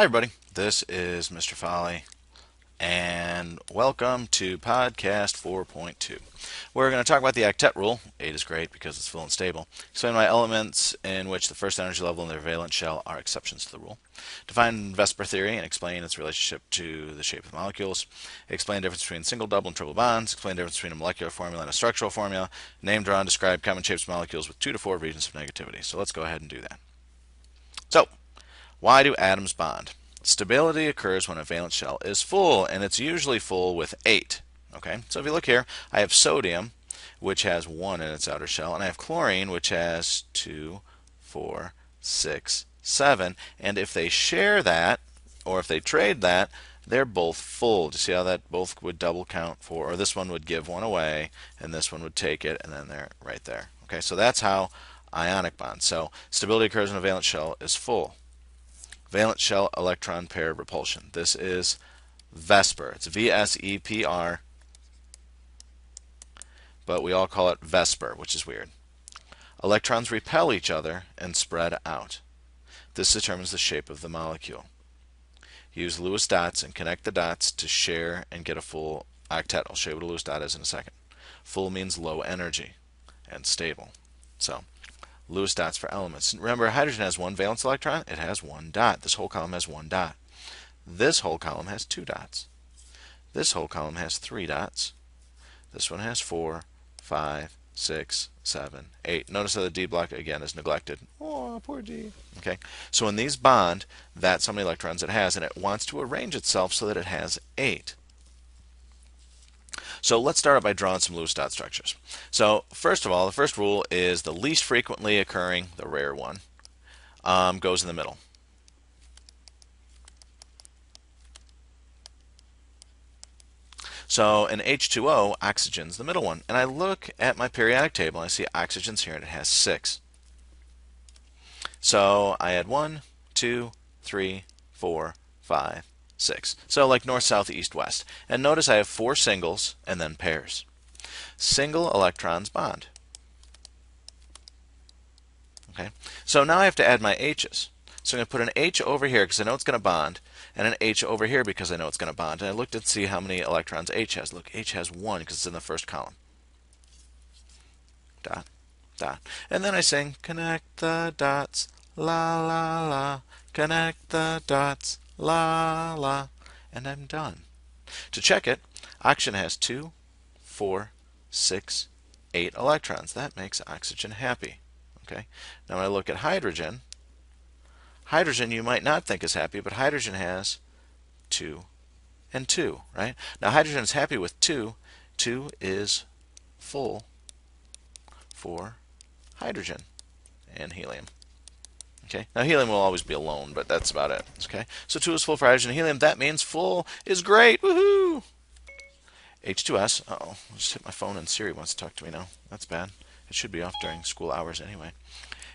Hi everybody, this is Mr. Folly, and welcome to podcast 4.2. We're going to talk about the octet rule. 8 is great because it's full and stable. Explain my elements in which the first energy level and their valence shell are exceptions to the rule. Define Vesper theory and explain its relationship to the shape of molecules. Explain the difference between single, double, and triple bonds. Explain the difference between a molecular formula and a structural formula. Name, draw, and describe common shapes of molecules with 2 to 4 regions of negativity. So let's go ahead and do that. So, why do atoms bond? Stability occurs when a valence shell is full, and it's usually full with 8. Okay, so if you look here, I have sodium, which has 1 in its outer shell, and I have chlorine, which has 2, 4, 6, 7. And if they share that, or if they trade that, they're both full. Do you see how that both would double count for, or this one would give one away, and this one would take it, and then they're right there. Okay, so that's how ionic bonds. So stability occurs when a valence shell is full. Valence shell electron pair repulsion. This is Vesper. It's VSEPR, but we all call it Vesper, which is weird. Electrons repel each other and spread out. This determines the shape of the molecule. Use Lewis dots and connect the dots to share and get a full octet. I'll show you what a Lewis dot is in a second. Full means low energy and stable. So, Lewis dots for elements. Remember, hydrogen has 1 valence electron. It has 1 dot. This whole column has 1 dot. This whole column has 2 dots. This whole column has 3 dots. This one has 4, 5, 6, 7, 8. Notice how the D block, again, is neglected. Oh, poor D. Okay, so when these bond, that's how many electrons it has, and it wants to arrange itself so that it has 8. So let's start out by drawing some Lewis dot structures. So first of all, the first rule is the least frequently occurring, the rare one, goes in the middle. So in H2O, oxygen's the middle one. And I look at my periodic table and I see oxygen's here and it has 6. So I add 1, 2, 3, 4, 5, 6. So like north, south, east, west. And notice I have 4 singles and then pairs. Single electrons bond. Okay. So now I have to add my H's. So I'm going to put an H over here because I know it's going to bond, and an H over here because I know it's going to bond. And I looked to see how many electrons H has. Look, H has 1 because it's in the first column. Dot, dot. And then I sing, connect the dots, la, la, la. Connect the dots, la, la. And I'm done. To check it, oxygen has 2, 4, 6, 8 electrons. That makes oxygen happy. Okay. Now when I look at hydrogen, hydrogen you might not think is happy, but hydrogen has 2 and 2, right? Now hydrogen is happy with 2. 2 is full for hydrogen and helium. Okay. Now helium will always be alone, but that's about it. Okay. So 2 is full for hydrogen and helium. That means full is great. Woohoo! H2S. Uh-oh. I just hit my phone and Siri wants to talk to me now. That's bad. It should be off during school hours anyway.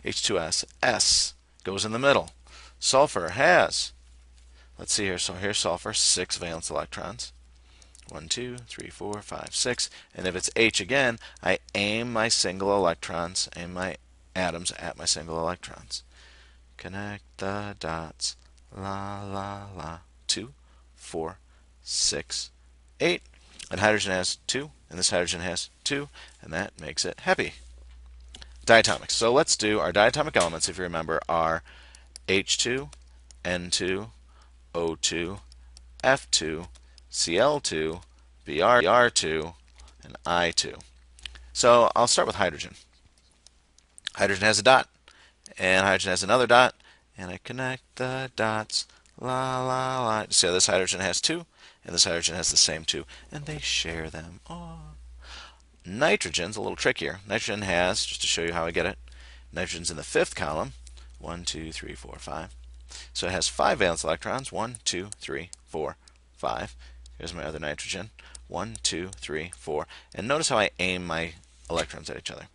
H2S. S goes in the middle. Sulfur has, let's see here, so here's sulfur, 6 valence electrons. 1, 2, 3, 4, 5, 6. And if it's H again, I aim my single electrons, aim my atoms at my single electrons. Connect the dots, la, la, la. 2, 4, 6, 8. And hydrogen has 2, and this hydrogen has 2, and that makes it happy. Diatomics. So let's do our diatomic elements, if you remember, are H2, N2, O2, F2, Cl2, Br2, and I2. So I'll start with hydrogen. Hydrogen has a dot, and hydrogen has another dot, and I connect the dots, la, la, la. So this hydrogen has 2, and this hydrogen has the same 2, and they share them. Oh. Nitrogen's a little trickier. Nitrogen has, just to show you how I get it, nitrogen's in the 5th column. 1, 2, 3, 4, 5. So it has 5 valence electrons. 1, 2, 3, 4, 5. Here's my other nitrogen. 1, 2, 3, 4. And notice how I aim my electrons at each other.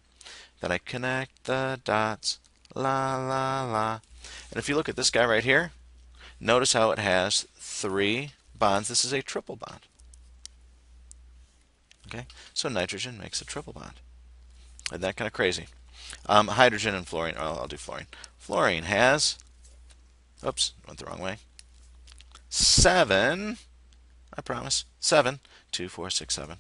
Then I connect the dots. La, la, la. And if you look at this guy right here, notice how it has 3 bonds. This is a triple bond. Okay, so nitrogen makes a triple bond. Isn't that kind of crazy? Hydrogen and fluorine. Oh, I'll do fluorine. Fluorine has, oops, went the wrong way. 7. I promise. 7, 2, 4, 6, 7.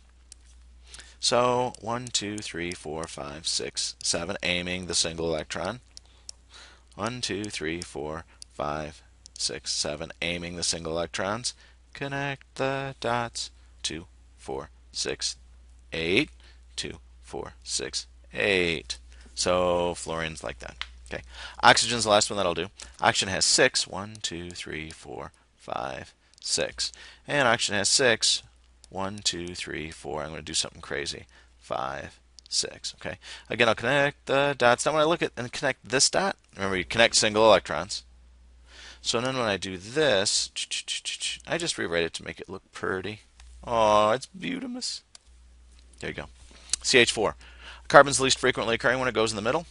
So 1, 2, 3, 4, 5, 6, 7, aiming the single electron. 1, 2, 3, 4, 5, 6, 7, aiming the single electrons. Connect the dots. 2, 4, 6, 8. 2, 4, 6, 8. So fluorine's like that. Okay. Oxygen's the last one that I'll do. Oxygen has 6. 1, 2, 3, 4, 5, 6. And oxygen has 6. 1, 2, 3, 4. I'm going to do something crazy. 5, 6. Okay. Again, I'll connect the dots. Now when I look at and connect this dot, remember you connect single electrons. So then when I do this, I just rewrite it to make it look pretty. Oh, it's beautiful. There you go. CH4. Carbon's the least frequently occurring when it goes in the middle.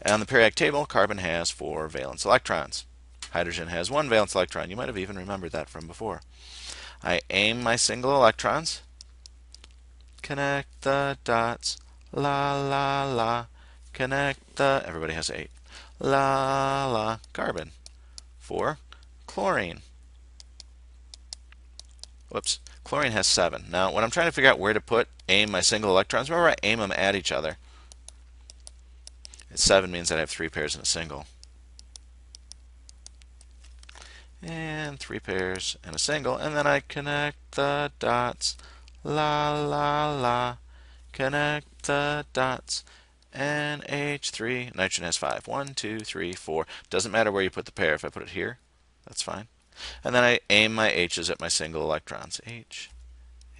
And on the periodic table, carbon has 4 valence electrons. Hydrogen has 1 valence electron. You might have even remembered that from before. I aim my single electrons. Connect the dots. La, la, la. Connect the... Everybody has 8. La, la. Carbon. 4. Chlorine. Whoops. Chlorine has 7. Now, when I'm trying to figure out where to aim my single electrons, remember I aim them at each other. 7 means that I have 3 pairs in a single. And 3 pairs in a single. And then I connect the dots. La, la, la. Connect the dots. NH3. Nitrogen has 5. 1, 2, 3, 4. Doesn't matter where you put the pair. If I put it here, that's fine. And then I aim my H's at my single electrons. H,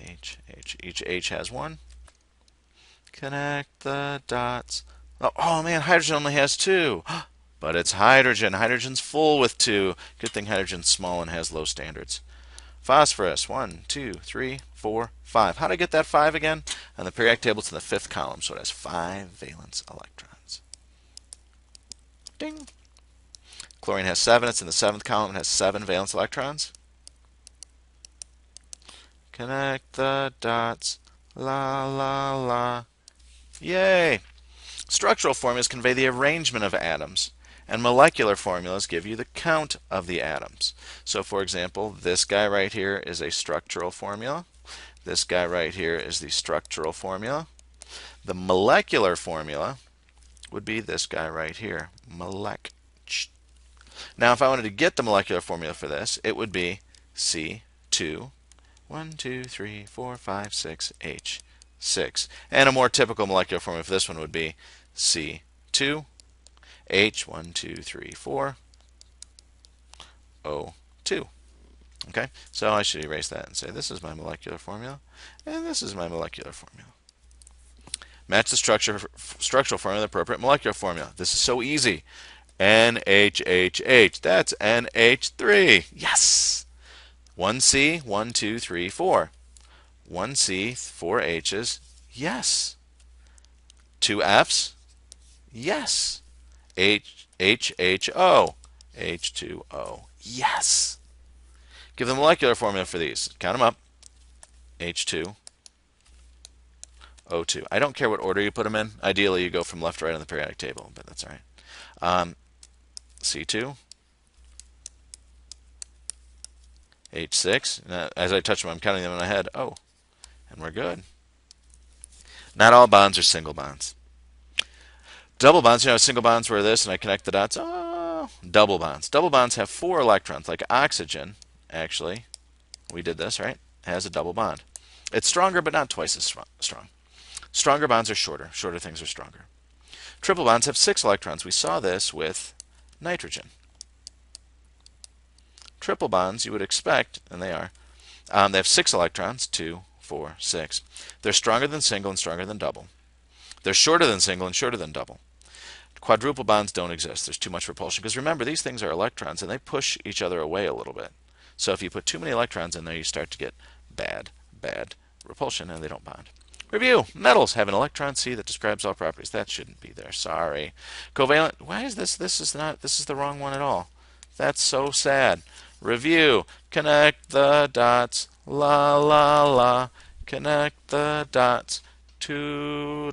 H, H. Each H has 1. Connect the dots. Oh man, hydrogen only has 2. But it's hydrogen. Hydrogen's full with 2. Good thing hydrogen's small and has low standards. Phosphorus, 1, 2, 3, 4, 5. How did I get that 5 again? On the periodic table, it's in the 5th column, so it has 5 valence electrons. Ding. Chlorine has 7. It's in the 7th column. It has 7 valence electrons. Connect the dots. La, la, la. Yay! Structural formulas convey the arrangement of atoms, and molecular formulas give you the count of the atoms. So, for example, this guy right here is a structural formula. This guy right here is the structural formula. The molecular formula would be this guy right here, molec. Now, if I wanted to get the molecular formula for this, it would be C2, 1, 2, 3, 4, 5, 6, H. 6. And a more typical molecular formula for this one would be C2, H, 1, 2, 3, 4, O2. Okay, so I should erase that and say this is my molecular formula, and this is my molecular formula. Match the structural formula with the appropriate molecular formula. This is so easy. NHHH, that's NH3. Yes! 1C, 1, 2, 3, 4. 1C, 4 H's, yes. 2 F's, yes. HHO, H2O, yes. Give the molecular formula for these. Count them up. H2, O2. I don't care what order you put them in. Ideally, you go from left to right on the periodic table, but that's all right. C2, H6. Now, as I touch them, I'm counting them in my head. Oh, and we're good. Not all bonds are single bonds. Double bonds, single bonds were this, and I connect the dots. Oh, double bonds. Double bonds have 4 electrons, like oxygen, actually. We did this, right? Has a double bond. It's stronger, but not twice as strong. Stronger bonds are shorter. Shorter things are stronger. Triple bonds have 6 electrons. We saw this with nitrogen. Triple bonds, you would expect, and they are, they have 6 electrons, 2, 4, 6. They're stronger than single and stronger than double. They're shorter than single and shorter than double. Quadruple bonds don't exist. There's too much repulsion. Because remember, these things are electrons, and they push each other away a little bit. So if you put too many electrons in there, you start to get bad repulsion, and they don't bond. Review. Metals have an electron C that describes all properties. That shouldn't be there. Sorry. Covalent. Why is this? This is the wrong one at all. That's so sad. Review. Connect the dots. La, la, la. Connect the dots. Toodle.